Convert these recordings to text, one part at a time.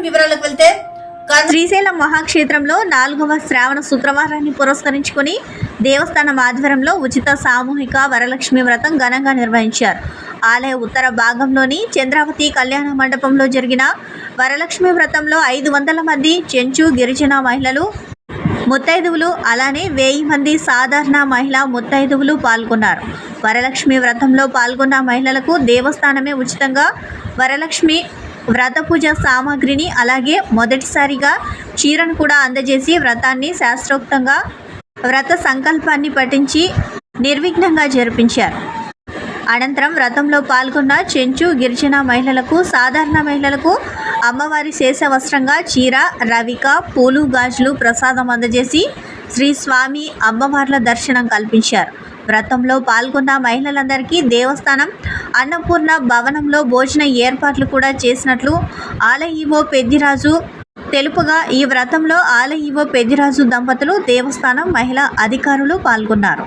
వివరాలకు వెళ్తే శ్రీశైలం మహాక్షేత్రంలో 4వ శ్రావణ శుక్రవారాన్ని పురస్కరించుకుని దేవస్థానం ఆధ్వర్యంలో ఉచిత సామూహిక వరలక్ష్మి వ్రతం ఘనంగా నిర్వహించారు. ఆలయ ఉత్తర భాగంలోని చంద్రావతి కళ్యాణ మండపంలో జరిగిన వరలక్ష్మి వ్రతంలో 500 మంది చెంచు గిరిజన మహిళలు ముత్తైదువులు అలానే 1000 మంది సాధారణ మహిళా ముత్తైదువులు పాల్గొన్నారు. వరలక్ష్మి వ్రతంలో పాల్గొన్న మహిళలకు దేవస్థానమే ఉచితంగా వరలక్ష్మి వ్రత పూజ సామాగ్రిని అలాగే మొదటిసారిగా చీరను కూడా అందజేసి వ్రతాన్ని శాస్త్రోక్తంగా వ్రత సంకల్పాన్ని పఠించి నిర్విఘ్నంగా జరిపించారు. అనంతరం వ్రతంలో పాల్గొన్న చెంచు గిరిజన మహిళలకు సాధారణ మహిళలకు అమ్మవారి శేషవస్త్రంగా చీర రవిక పూలు గాజులు ప్రసాదం అందజేసి శ్రీ స్వామి అమ్మవార్ల దర్శనం కల్పించారు. వ్రతంలో పాల్గొన్న మహిళలందరికీ దేవస్థానం అన్నపూర్ణ భవనంలో భోజన ఏర్పాట్లు కూడా చేసినట్లు ఆలయ ఈవో పెద్దిరాజు తెలుపుగా ఈ వ్రతంలో ఆలయ ఈవో పెద్దిరాజు దంపతులు దేవస్థానం మహిళా అధికారులు పాల్గొన్నారు.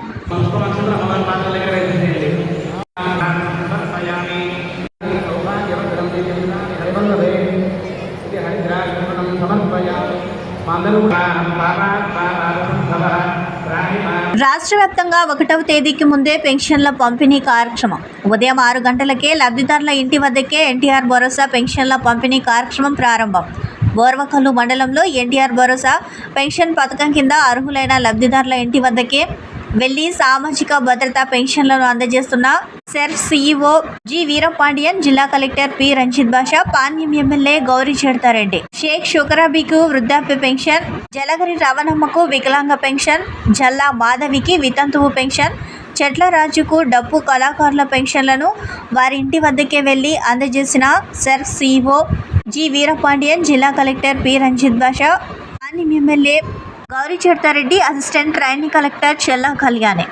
రాష్ట్ర వ్యాప్తంగా 1వ తేదీకి ముందే పెన్షన్ల పంపిణీ కార్యక్రమం ఉదయం 6 గంటలకే లబ్ధిదారుల ఇంటి వద్దకే ఎన్టీఆర్ భరోసా పెన్షన్ల పంపిణీ కార్యక్రమం ప్రారంభం. బోర్వకల్లు మండలంలో ఎన్టీఆర్ భరోసా పెన్షన్ పథకం కింద అర్హులైన లబ్ధిదారుల ఇంటి వద్దకే వెళ్లి సామాజిక భద్రతా పెన్షన్లను అందజేస్తున్న సెర్ఫ్ సీఈఓ జి వీరపాండియన్, జిల్లా collector P Ranjith Basha, Panyam MLA Gowru చెడతారెడ్డి, Sheikh షుకరాబీకు వృద్ధాప్య పెన్షన్, జలగరి రవణమ్మకు వికలాంగ పెన్షన్, జల్లా మాధవికి వితంతువు పెన్షన్, చెట్ల రాజుకు డప్పు కళాకారుల పెన్షన్లను వారి ఇంటి వద్దకే వెళ్లి అందజేసిన సెర్ఫ్ సీఈఓ జి వీరపాండియన్, జిల్లా collector P Ranjith Basha, Panyam MLA Gowru Charithareddy, assistant training collector Chella Kalyani.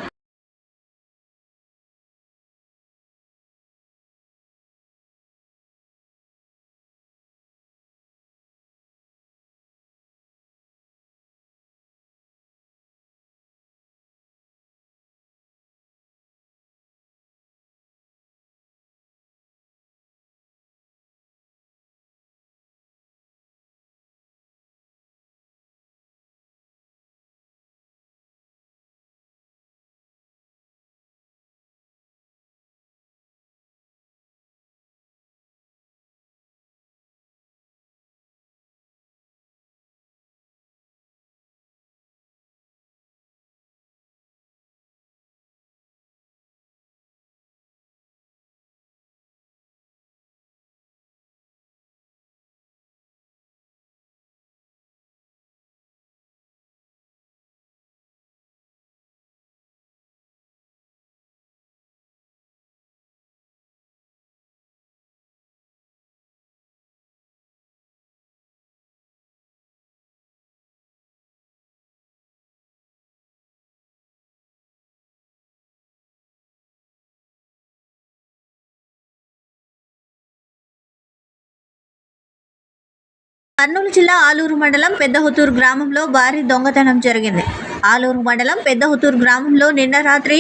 Kurnool జిల్లా ఆలూరు మండలం పెద్దహుతూరు గ్రామంలో భారీ దొంగతనం జరిగింది. ఆలూరు మండలం పెద్దహుతూరు గ్రామంలో నిన్న రాత్రి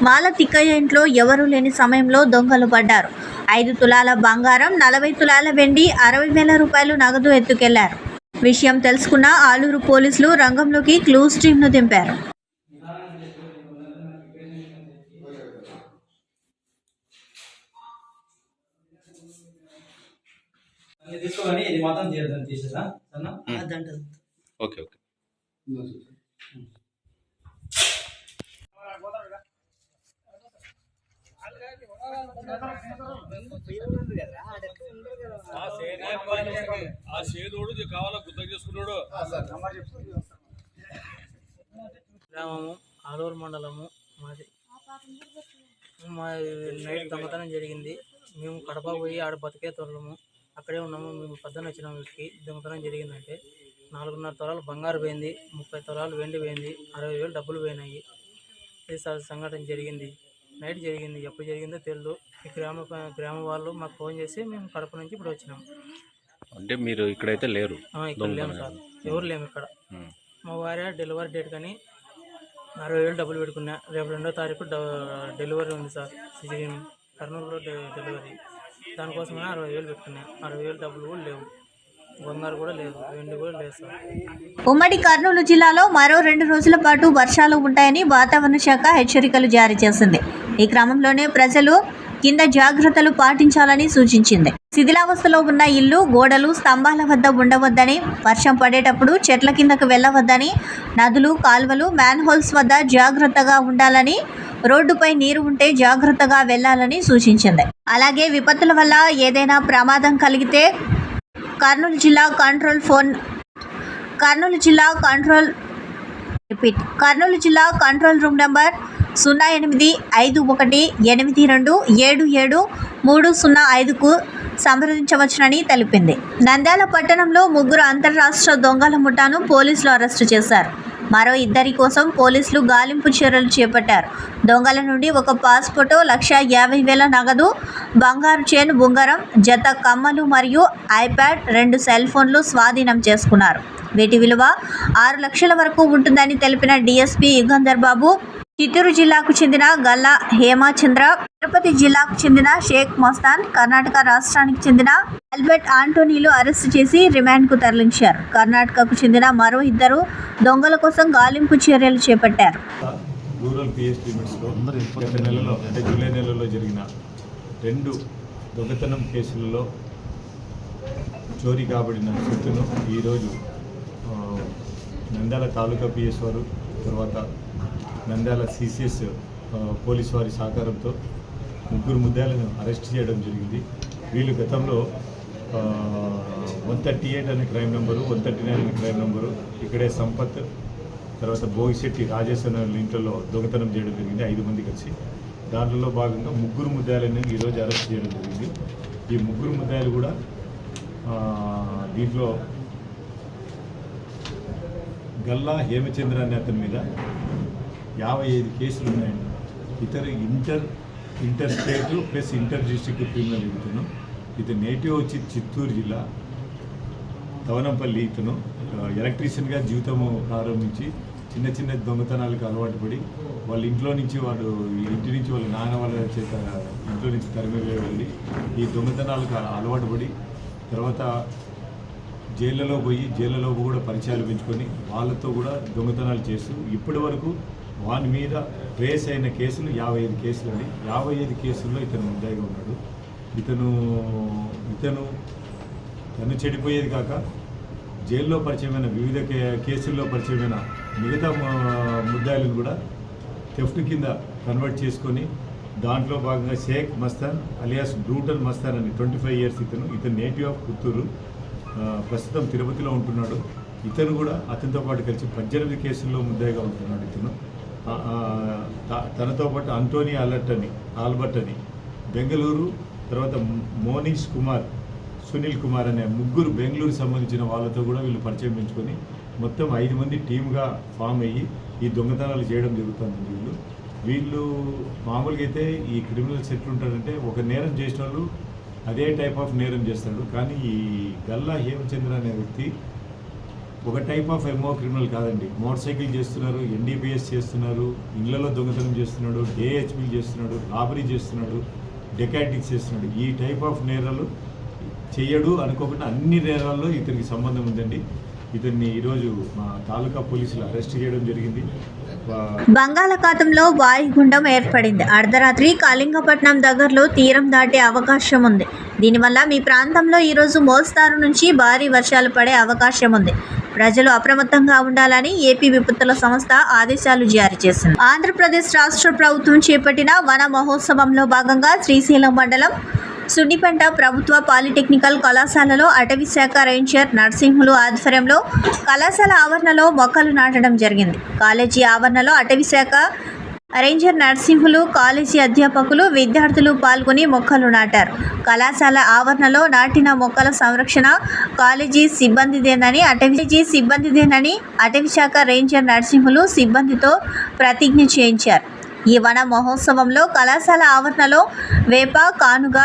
మాల తిక్కయ్య ఇంట్లో ఎవరూ లేని సమయంలో దొంగలు పడ్డారు. 5 తులాల బంగారం, 40 తులాల వెండి, 60,000 రూపాయలు నగదు ఎత్తుకెళ్లారు. విషయం తెలుసుకున్న ఆలూరు పోలీసులు రంగంలోకి క్లూస్ టీంను దింపారు. తీసుకోవాలి ఇది మాత్రం తీసేదా ఓకే ఓకే ఆ సేదోడు కావాలా గుర్తు చేసుకున్నాడు. గ్రామము ఆలూరు మండలము మాది. మా నైట్ దొంగతనం జరిగింది. మేము కడప పోయి ఆడ బతికే తోలము అక్కడే ఉన్నాము. మేము పొద్దున వచ్చినాము. వీటికి దొంగతనం జరిగిందంటే 4.5 తులాలు బంగారు పోయింది, 30 తులాలు వెండి పోయింది, 60,000 డబ్బులు పోయినాయి. ఇది సంఘటన జరిగింది. నైట్ జరిగింది. ఎప్పుడు జరిగిందో తెలియదు. ఈ గ్రామ వాళ్ళు మాకు ఫోన్ చేసి మేము కడప నుంచి ఇప్పుడు వచ్చినాము. అంటే మీరు ఇక్కడైతే లేరు? ఇక్కడ లేము సార్, ఎవరు లేము ఇక్కడ. మా వారి డెలివరీ డేట్ కానీ 60,000 డబ్బులు పెట్టుకున్నా. రేపు 2వ తారీఖు డెలివరీ ఉంది సార్. కర్నూలులో డెలివరీ. దానికోసమే 60,000 పెట్టుకున్నా. 60,000 డబ్బులు కూడా లేవు. బంగారు కూడా లేదు, వెండి కూడా లేదు సార్. ఉమ్మడి కర్నూలు జిల్లాలో మరో 2 రోజుల పాటు వర్షాలు ఉంటాయని వాతావరణ శాఖ హెచ్చరికలు జారీ చేసింది. ఈ క్రమంలోనే ప్రజలు కింద జాగ్రత్తలు పాటించాలని సూచించింది. శిథిలావస్థలో ఉన్న ఇల్లు, గోడలు, స్తంభాల వద్ద ఉండవద్దని, వర్షం పడేటప్పుడు చెట్ల కిందకు వెళ్ళవద్దని, నదులు, కాల్వలు, మ్యాన్హోల్స్ వద్ద జాగ్రత్తగా ఉండాలని, రోడ్డుపై నీరు ఉంటే జాగ్రత్తగా వెళ్లాలని సూచించింది. అలాగే విపత్తుల వల్ల ఏదైనా ప్రమాదం కలిగితే కర్నూలు జిల్లా కంట్రోల్ రూమ్ నంబర్ 085182773005కు సంప్రదించవచ్చునని తెలిపింది. నంద్యాల పట్టణంలో 3 అంతర్రాష్ట్ర దొంగల ముఠాను పోలీసులు అరెస్టు చేశారు. మరో 2 కోసం పోలీసులు గాలింపు చర్యలు చేపట్టారు. దొంగల నుండి ఒక పాస్పోర్టు, 1,50,000 నగదు, బంగారు చైన్, ఉంగరం, జత కమ్మలు మరియు ఐప్యాడ్, 2 సెల్ ఫోన్లు స్వాధీనం చేసుకున్నారు. వీటి విలువ 6 లక్షల వరకు ఉంటుందని తెలిపిన డీఎస్పీ యుగంధర్ బాబు, చిత్తూరు జిల్లాకు చెందిన గల్లా హేమచంద్ర, తిరుపతి జిల్లాకు చెందిన షేక్ మస్తాన్, కర్ణాటక రాష్ట్రానికి చెందిన ఆల్బర్ట్ ఆంటోనీలు అరెస్టు చేసి రిమాండ్కు తరలించారు. కర్ణాటకకు చెందిన మరో 2 దొంగల కోసం గాలింపు చర్యలు చేపట్టారు. రూరల్ పిఎస్ లిమిట్స్లో గత నెలలో అంటే జూలై నెలలో జరిగిన 2 దొంగతనం కేసులలో చోరీ కాబడిన సొత్తును ఈరోజు నంద్యాల తాలూకా పిఎస్ వారు, తర్వాత నంద్యాల సిసిఎస్ పోలీస్ వారి సహకారంతో 3 ముద్దాయిలను అరెస్ట్ చేయడం జరిగింది. వీళ్ళు గతంలో 138 అనే క్రైమ్ నెంబరు, 139 అనే క్రైమ్ నెంబరు, ఇక్కడే సంపత్, తర్వాత భోగిశెట్టి రాజేష్ అనే ఇంట్లో దొంగతనం చేయడం జరిగింది. 5 మంది కలిసి. దాంట్లో భాగంగా 3 ముద్దాయిలను ఈరోజు అరెస్ట్ చేయడం జరిగింది. ఈ 3 ముద్దాయిలు కూడా దీంట్లో గల్లా హేమచంద్ర అనే అతని మీద 55 కేసులు ఉన్నాయండి. Inter state plus inter district criminal ఇతను నేటివ్ వచ్చి చిత్తూరు జిల్లా తవనంపల్లి. ఇతను ఎలక్ట్రీషియన్గా జీవితము ప్రారంభించి చిన్న దొంగతనాలకు అలవాటు పడి వాళ్ళ ఇంటి నుంచి వాళ్ళ నాన్న వాళ్ళ చేత ఇంట్లో నుంచి తరిమి వెళ్ళి ఈ దొంగతనాలకు అలవాటు పడి తర్వాత జైళ్ళలో కూడా పరిచయాలు పెంచుకొని వాళ్ళతో కూడా దొంగతనాలు చేస్తూ ఇప్పటి వరకు వాని మీద ట్రేస్ అయిన కేసులు 55 కేసులు అండి. 55 కేసుల్లో ఇతను ముద్దాయిగా ఉన్నాడు. ఇతను చెడిపోయేది కాక జైల్లో పరిచయమైన వివిధ కేసుల్లో పరిచయమైన మిగతా ముద్దాయిలను కూడా థెఫ్ట్ కింద కన్వర్ట్ చేసుకొని దాంట్లో భాగంగా షేక్ మస్తాన్ అలియాస్ బ్రూటల్ మస్తాన్ అని 25 ఇయర్స్ ఇతను నేటివ్ ఆఫ్ పుత్తూరు, ప్రస్తుతం తిరుపతిలో ఉంటున్నాడు. ఇతను కూడా అతనితో పాటు కలిసి 18 కేసుల్లో ముద్దాయిగా ఉంటున్నాడు. ఇతను తనతో పాటు అంటోనీ ఆల్బర్ట్ అని బెంగళూరు, తర్వాత మోనీష్ కుమార్, సునీల్ కుమార్ అనే 3 బెంగళూరు సంబంధించిన వాళ్ళతో కూడా వీళ్ళు పరిచయం పెంచుకొని మొత్తం 5 మంది టీమ్గా ఫామ్ అయ్యి ఈ దొంగతనాలు చేయడం జరుగుతుంది. వీళ్ళు మామూలుగా అయితే ఈ క్రిమినల్స్ ఎట్లుంటారంటే ఒక నేరం చేసిన వాళ్ళు అదే టైప్ ఆఫ్ నేరం చేస్తాడు. కానీ ఈ గల్లా హేమచంద్ర అనే వ్యక్తి ఒక టైప్ ఆఫ్ ఎంఓ క్రిమినల్ కాదండి. మోటార్ సైకిల్ చేస్తున్నారు, ఎన్డీపీఎస్ చేస్తున్నారు, ఇళ్లలో దొంగతనం చేస్తున్నాడు, ఏహెచ్పీ చేస్తున్నాడు, రాబరీ చేస్తున్నాడు, డెకాటిక్స్ చేస్తున్నాడు. ఈ టైప్ ఆఫ్ నేరాలు చేయడు అనుకోకుండా అన్ని నేరాల్లో ఇతనికి సంబంధం ఉందండి. ఇతన్ని ఈరోజు మా తాలూకా పోలీసులు అరెస్ట్ చేయడం జరిగింది. బంగాళాఖాతంలో వాయుగుండం ఏర్పడింది. అర్ధరాత్రి కళింగపట్నం దగ్గరలో తీరం దాటే అవకాశం ఉంది. దీనివల్ల మీ ప్రాంతంలో ఈరోజు మోస్తారు నుంచి భారీ వర్షాలు పడే అవకాశం ఉంది. ప్రజలు అప్రమత్తంగా ఉండాలని ఏపీ విపత్తుల సంస్థ ఆదేశాలు జారీ చేసింది. ఆంధ్రప్రదేశ్ రాష్ట్ర ప్రభుత్వం చేపట్టిన వన మహోత్సవంలో భాగంగా శ్రీశైలం మండలం సున్నిపెంట ప్రభుత్వ పాలిటెక్నికల్ కళాశాలలో అటవీ శాఖ రేంజర్ నర్సింహులు ఆధ్వర్యంలో కళాశాల ఆవరణలో మొక్కలు నాటడం జరిగింది. కాలేజీ ఆవరణలో అటవీ శాఖ రేంజర్ నర్సింహులు, కాలేజీ అధ్యాపకులు, విద్యార్థులు పాల్గొని మొక్కలు నాటారు. కళాశాల ఆవరణలో నాటిన మొక్కల సంరక్షణ కాలేజీ సిబ్బందిదేనని అటవీ శాఖ రేంజర్ నర్సింహులు సిబ్బందితో ప్రతిజ్ఞ చేయించారు. ఈ వన మహోత్సవంలో కళాశాల ఆవరణలో వేప, కానుగ,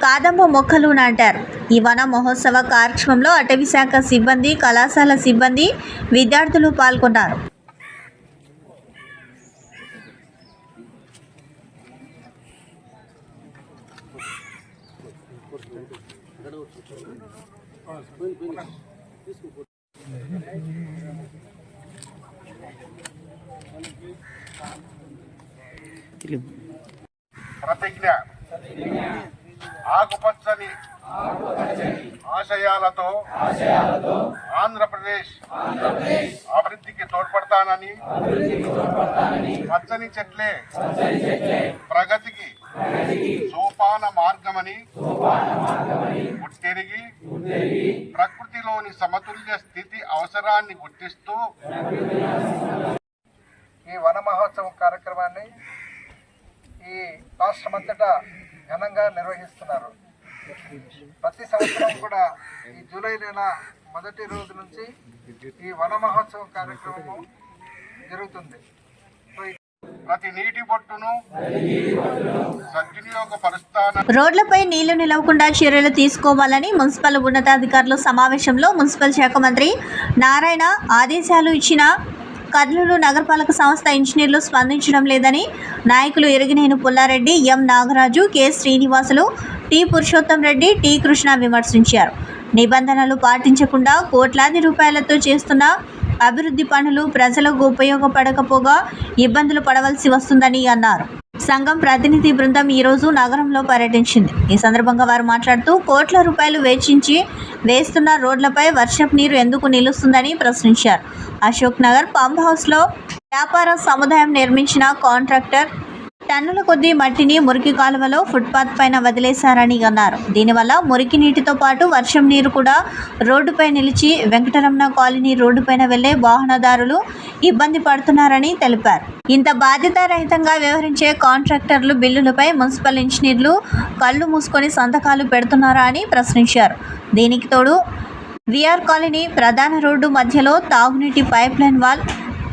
కాదంబ మొక్కలు నాటారు. ఈ వన మహోత్సవ కార్యక్రమంలో అటవీ శాఖ సిబ్బంది, కళాశాల సిబ్బంది, విద్యార్థులు పాల్గొన్నారు. ప్రతిజ్ఞ ఆకుపచ్చని ఆశయాలతో ఆంధ్రప్రదేశ్ అభివృద్ధికి తోడ్పడతానని పచ్చని చెట్లే ప్రగతికి సోపాన మార్గమని గుర్తిరిగి ప్రకృతిలోని సమతుల్య స్థితి అవసరాన్ని గుర్తిస్తూ ఈ వన మహోత్సవం కార్యక్రమాన్ని ఈ రాష్ట్రమంతటా ఘనంగా నిర్వహిస్తున్నారు. ప్రతి సంవత్సరం కూడా ఈ జూలై నెల మొదటి రోజు నుంచి ఈ వన మహోత్సవం కార్యక్రమం జరుగుతుంది. ప్రతి నీటి బొట్టును సద్వినియోగపరుస్తానని రోడ్లపై నీళ్లు నిలవకుండా చర్యలు తీసుకోవాలని మున్సిపల్ ఉన్నతాధికారులు సమావేశంలో మున్సిపల్ శాఖ మంత్రి నారాయణ ఆదేశాలు ఇచ్చిన కర్నూలు నగరపాలక సంస్థ ఇంజనీర్లు స్పందించడం లేదని నాయకులు Iriganeni Pullareddy, M Nagaraju, K Srinivasulu, T Purushottam Reddy, T Krishna విమర్శించారు. నిబంధనలు పాటించకుండా కోట్లాది రూపాయలతో చేస్తున్న అభివృద్ధి పనులు ప్రజలకు ఉపయోగపడకపోగా ఇబ్బందులు పడవలసి వస్తుందని అన్నారు. సంఘం ప్రతినిధి బృందం ఈరోజు నగరంలో పర్యటించింది. ఈ సందర్భంగా వారు మాట్లాడుతూ కోట్ల రూపాయలు వెచ్చించి వేస్తున్న రోడ్లపై వర్షపు నీరు ఎందుకు నిలుస్తుందని ప్రశ్నించారు. అశోక్ నగర్ పంప్ హౌస్లో వ్యాపార సముదాయం నిర్మించిన కాంట్రాక్టర్ టన్నుల కొద్దీ మట్టిని మురికి కాలువలో ఫుట్పాత్ పైన వదిలేశారని అన్నారు. దీనివల్ల మురికి నీటితో పాటు వర్షం నీరు కూడా రోడ్డుపై నిలిచి వెంకటరమణ కాలనీ రోడ్డుపైన వెళ్లే వాహనదారులు ఇబ్బంది పడుతున్నారని తెలిపారు. ఇంత బాధ్యతారహితంగా వ్యవహరించే కాంట్రాక్టర్లు బిల్లులపై మున్సిపల్ ఇంజనీర్లు కళ్ళు మూసుకొని సంతకాలు పెడుతున్నారా అని ప్రశ్నించారు. దీనికి తోడు విఆర్ కాలనీ ప్రధాన రోడ్డు మధ్యలో తాగునీటి pipe line valve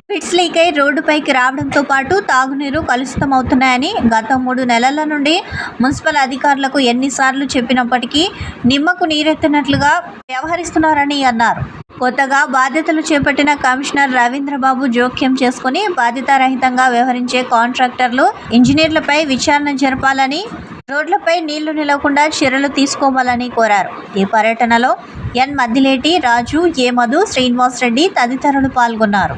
pits leak అయి రోడ్డుపైకి రావడంతో పాటు తాగునీరు కలుషితమవుతున్నాయని గత 3 నెలల నుండి మున్సిపల్ అధికారులకు ఎన్నిసార్లు చెప్పినప్పటికీ నిమ్మకు నీరెత్తినట్లుగా వ్యవహరిస్తున్నారని అన్నారు. కొత్తగా బాధ్యతలు చేపట్టిన కమిషనర్ రవీంద్రబాబు జోక్యం చేసుకుని బాధ్యతారహితంగా వ్యవహరించే కాంట్రాక్టర్లు, ఇంజనీర్లపై విచారణ జరపాలని, రోడ్లపై నీళ్లు నిలవకుండా చర్యలు తీసుకోవాలని కోరారు. ఈ పర్యటనలో ఎన్ మద్దిలేటి, రాజు, ఏ మధు, శ్రీనివాస్ రెడ్డి తదితరులు పాల్గొన్నారు.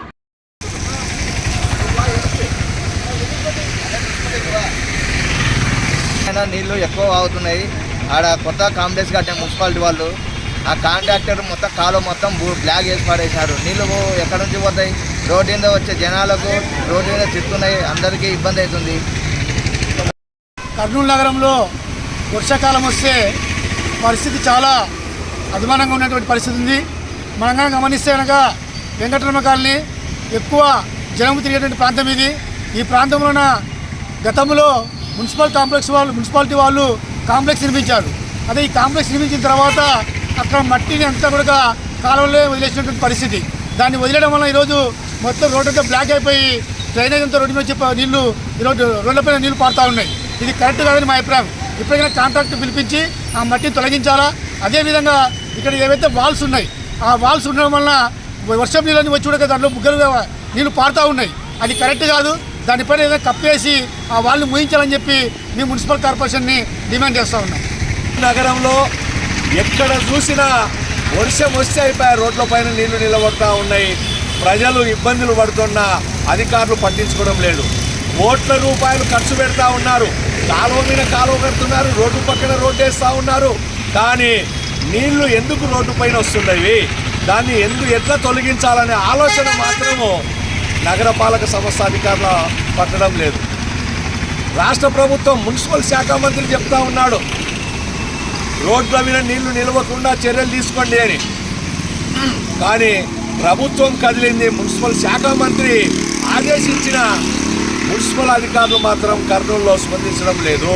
నీళ్లు ఎక్కువ అవుతున్నాయి. ఆడ కొత్త కాంప్లెక్స్ కట్టిన మున్సిపాలిటీ వాళ్ళు ఆ కాంట్రాక్టర్ మొత్తం కాలువ మొత్తం బ్లాక్ వేసి పడేశారు. నీళ్ళు ఎక్కడి నుంచి పోతాయి? రోడ్డు మీద వచ్చే జనాలకు రోడ్డు మీద తిరుగుతున్నాయి, అందరికీ ఇబ్బంది అవుతుంది. కర్నూలు నగరంలో వర్షాకాలం వస్తే పరిస్థితి చాలా అధ్వానంగా ఉన్నటువంటి పరిస్థితి ఉంది. మనం గమనిస్తే కనుక వెంకటరమణ కాలనీ ఎక్కువ జనం తిరిగేటువంటి ప్రాంతం ఇది. ఈ ప్రాంతంలోన గతంలో మున్సిపాలిటీ వాళ్ళు కాంప్లెక్స్ నిర్మించారు. అదే ఈ కాంప్లెక్స్ నిర్మించిన తర్వాత అక్కడ మట్టిని అంతా కూడా కాలువలో వదిలేసినటువంటి పరిస్థితి. దాన్ని వదిలేయడం వల్ల ఈరోజు మొత్తం రోడ్డు అంతా బ్లాక్ అయిపోయి డ్రైనేజ్ అంతా రోడ్డు మీద నీళ్లు ఈరోజు రోడ్లపైన నీళ్లు పారుతూ ఉన్నాయి. ఇది కరెక్ట్ కాదని మా అభిప్రాయం. ఇప్పటికైనా కాంట్రాక్ట్ పిలిపించి ఆ మట్టిని తొలగించాలా. అదేవిధంగా ఇక్కడ ఏవైతే వాల్స్ ఉన్నాయి, ఆ వాల్స్ ఉండడం వలన వర్షం నీళ్ళని వచ్చి కూడా దాంట్లో బుగ్గలుగా నీళ్లు పారుతూ ఉన్నాయి. అది కరెక్ట్ కాదు. దానిపైన ఏదైనా కప్పేసి ఆ వాళ్ళని ముయించాలని చెప్పి మేము మున్సిపల్ కార్పొరేషన్ని డిమాండ్ చేస్తూ ఉన్నాం. నగరంలో ఎక్కడ చూసినా వర్షం వస్తే అయిపోయి రోడ్ల పైన నీళ్లు నిలబడుతూ ఉన్నాయి. ప్రజలు ఇబ్బందులు పడుతున్నా అధికారులు పట్టించుకోవడం లేదు. కోట్ల రూపాయలు ఖర్చు పెడతా ఉన్నారు. కాలువ మీద కాలువ కడుతున్నారు, రోడ్డు పక్కన రోడ్డు వేస్తూ ఉన్నారు. కానీ నీళ్లు ఎందుకు రోడ్డు పైన వస్తున్నాయి, దాన్ని ఎట్లా తొలగించాలనే ఆలోచన మాత్రము నగరపాలక సంస్థ అధికారులు పట్టడం లేదు. రాష్ట్ర ప్రభుత్వం మున్సిపల్ శాఖ మంత్రి చెప్తా ఉన్నాడు, రోడ్ల మీద నీళ్లు నిలవకుండా చర్యలు తీసుకోండి అని. కానీ ప్రభుత్వం కదిలింది, మున్సిపల్ శాఖ మంత్రి ఆదేశించిన మున్సిపల్ అధికారులు మాత్రం కర్నూలులో స్పందించడం లేదు.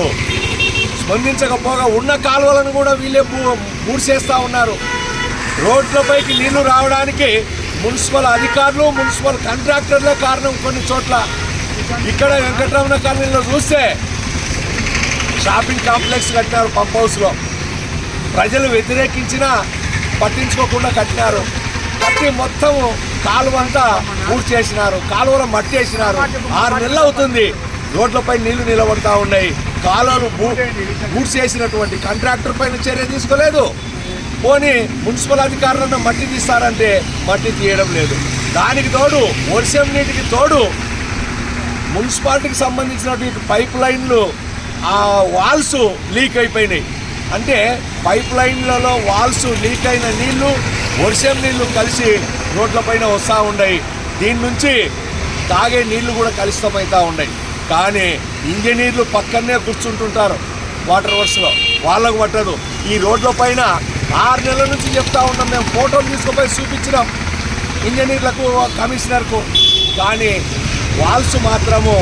స్పందించకపోగా ఉన్న కాలువలను కూడా వీళ్ళే మూసేస్తూ ఉన్నారు. రోడ్లపైకి నీళ్లు రావడానికి మున్సిపల్ అధికారులు, మున్సిపల్ కాంట్రాక్టర్లే కారణం. కొన్ని చోట్ల ఇక్కడ వెంకటరమణ కాలనీలో చూస్తే షాపింగ్ కాంప్లెక్స్ కట్టినారు పంప్ హౌస్లో. ప్రజలు వ్యతిరేకించినా పట్టించుకోకుండా కట్టినారు. కట్టి మొత్తం కాలువ అంతా పూడ్చేసినారు, కాలువలో మట్టి వేసినారు. 6 నెలలు అవుతుంది రోడ్లపై నీళ్లు నిలబడతా ఉన్నాయి. కాలువలు పూడ్చేసినటువంటి కాంట్రాక్టర్ పైన చర్య తీసుకోలేదు. పోనీ మున్సిపల్ అధికారులను మట్టి తీస్తారంటే మట్టి తీయడం లేదు. దానికి తోడు వర్షం నీటికి తోడు మున్సిపాలిటీకి సంబంధించినటువంటి పైప్ లైన్లు ఆ వాల్స్ లీక్ అయిపోయినాయి. అంటే పైప్ లైన్లలో వాల్స్ లీక్ అయిన నీళ్లు వర్షం నీళ్లు కలిసి రోడ్లపైన వస్తూ ఉన్నాయి. దీని నుంచి తాగే నీళ్లు కూడా కలుషితమవుతూ ఉన్నాయి. కానీ ఇంజనీర్లు పక్కనే కూర్చుంటుంటారు వాటర్ వర్క్స్లో, వాళ్ళకు పట్టదు. ఈ రోడ్ల పైన 6 నెలల నుంచి చెప్తా ఉన్నాం, మేము ఫోటోలు తీసుకుపోయి చూపించినాం ఇంజనీర్లకు, కమిషనర్కు. కానీ వాల్స్ మాత్రము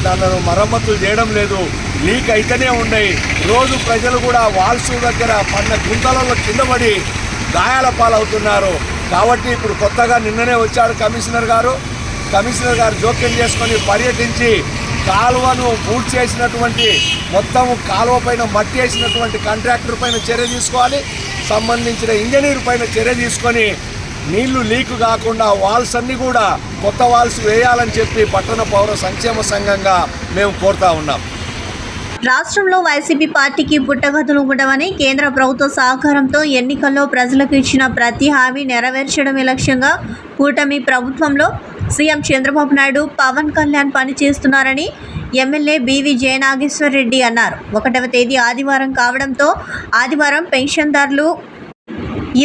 దానిని మరమ్మతులు చేయడం లేదు, లీక్ అయితేనే ఉన్నాయి. రోజు ప్రజలు కూడా వాల్స్ దగ్గర పడిన గుంతలలో కింద పడి గాయాల పాలవుతున్నారు. కాబట్టి ఇప్పుడు కొత్తగా నిన్ననే వచ్చాడు కమిషనర్ గారు జోక్యం చేసుకొని పర్యటించి కాలువను పూర్తి చేసినటువంటి మొత్తం కాలువ పైన మట్టి వేసినటువంటి కాంట్రాక్టర్ పైన చర్య తీసుకోవాలి, సంబంధించిన ఇంజనీర్ పైన చర్య తీసుకొని నీళ్లు లీక్ కాకుండా వాల్స్ అన్నీ కూడా కొత్త వాల్స్ వేయాలని చెప్పి పట్టణ పౌర సంక్షేమ సంఘంగా మేము కోరుతా ఉన్నాం. రాష్ట్రంలో వైసీపీ పార్టీకి పుట్టగతులు ఉండవని కేంద్ర ప్రభుత్వ సహకారంతో ఎన్నికల్లో ప్రజలకు ఇచ్చిన ప్రతి హామీ నెరవేర్చడమే లక్ష్యంగా కూటమి ప్రభుత్వంలో సీఎం చంద్రబాబు నాయుడు, పవన్ కళ్యాణ్ పనిచేస్తున్నారని ఎమ్మెల్యే బీవీ జయనాగేశ్వర్ రెడ్డి అన్నారు. 1వ తేదీ ఆదివారం కావడంతో ఆదివారం పెన్షన్దారులు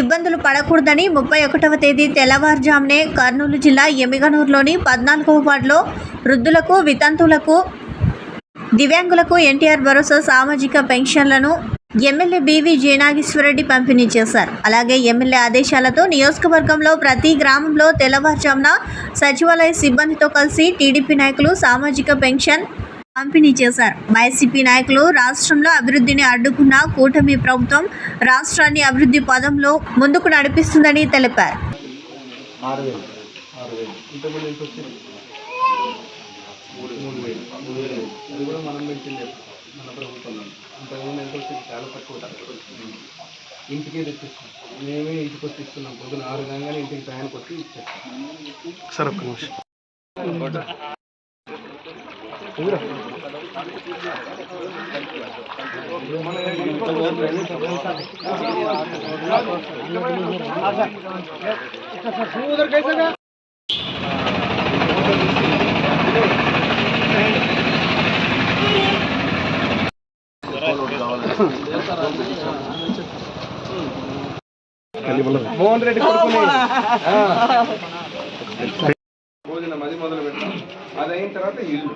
ఇబ్బందులు పడకూడదని 31వ తేదీ తెల్లవారుజామునే కర్నూలు జిల్లా ఎమ్మిగనూరులోని 14వ వార్డులో వృద్ధులకు, వితంతువులకు, దివ్యాంగులకు ఎన్టీఆర్ భరోసా సామాజిక పెన్షన్లను ఎమ్మెల్యే బీవీ జయనాగేశ్వరరెడ్డి పంపిణీ చేశారు. అలాగే ఎమ్మెల్యే ఆదేశాలతో నియోజకవర్గంలో ప్రతి గ్రామంలో తెల్లవారుజామున సచివాలయ సిబ్బందితో కలిసి టీడీపీ నాయకులు సామాజిక పెన్షన్ పంపిణీ చేశారు. వైసీపీ నాయకులు రాష్ట్రంలో అభివృద్ధిని అడ్డుకున్న కూటమి ప్రభుత్వం రాష్ట్రాన్ని అభివృద్ధి పదంలో ముందుకు నడిపిస్తుందని తెలిపారు. ఇంటికే తెప్పిస్తాం, మేమే ఇంటికి వచ్చి ఇస్తున్నాం. పొద్దున 6 గంటల ఇంటికి టయానికి వచ్చి ఇచ్చేస్తాం. సార్ ఒక్క నిమిషం. మోహన్ రెడ్డి భోజనం అది మొదలు పెడతాం. అది అయిన తర్వాత ఇల్లు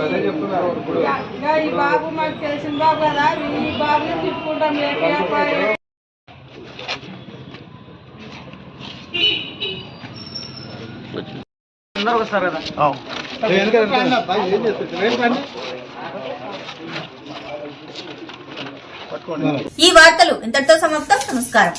అదే చెప్తున్నారు. ఇప్పుడు ఈ బాబు మాకు తెలిసిన బాబు కదా, ఈ బాబుని తిప్పుకుంటాం. వస్తారు కదా. ఈ వార్తలు ఇంతటితో సమాప్తం. నమస్కారం.